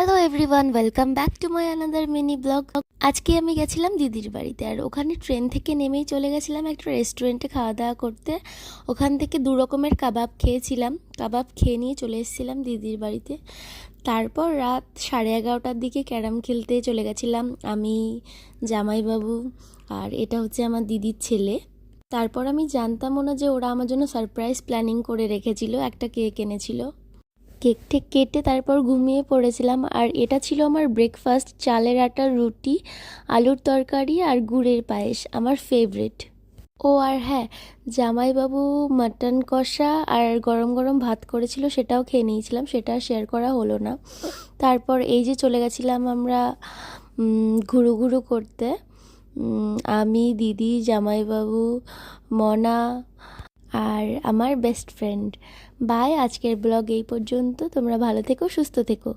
Hello everyone, welcome back to my another mini blog. আজকে আমি গেছিলাম দিদির বাড়িতে, আর ওখানে ট্রেন থেকে নেমেই চলে গেছিলাম একটা রেস্টুরেন্টে খাওয়া দাওয়া করতে। ওখান থেকে 2 রকমের কাবাব খেয়েছিলাম। কাবাব খেয়ে নিয়ে চলে এসেছিলাম দিদির বাড়িতে। তারপর রাত 11:30টার দিকে ক্যারাম খেলতে চলে গেছিলাম আমি, জামাইবাবু, আর এটা হচ্ছে আমার দিদির ছেলে। তারপর আমি জানতামও না যে ওরা আমার জন্য সারপ্রাইজ প্ল্যানিং করে রেখেছিল, একটা কেক এনেছিল। কেক টেক কেটে তারপর ঘুমিয়ে পড়েছিলাম। আর এটা ছিল আমার ব্রেকফাস্ট: চালের আটার রুটি, আলুর তরকারি আর গুড়ের পায়েস, আমার ফেভারিট। ও আর হ্যাঁ, জামাইবাবু মাটন কষা আর গরম গরম ভাত করেছিল, সেটাও খেয়ে নিয়েছিলাম, সেটা শেয়ার করা হলো না। তারপর এই যে চলে গেছিলাম আমরা ঘুরু ঘুরু করতে, আমি, দিদি, জামাইবাবু, মনা আর আমার বেস্ট ফ্রেন্ড। বাই, আজকের ব্লগ এই পর্যন্ত। তোমরা ভালো থেকো, সুস্থ থেকো।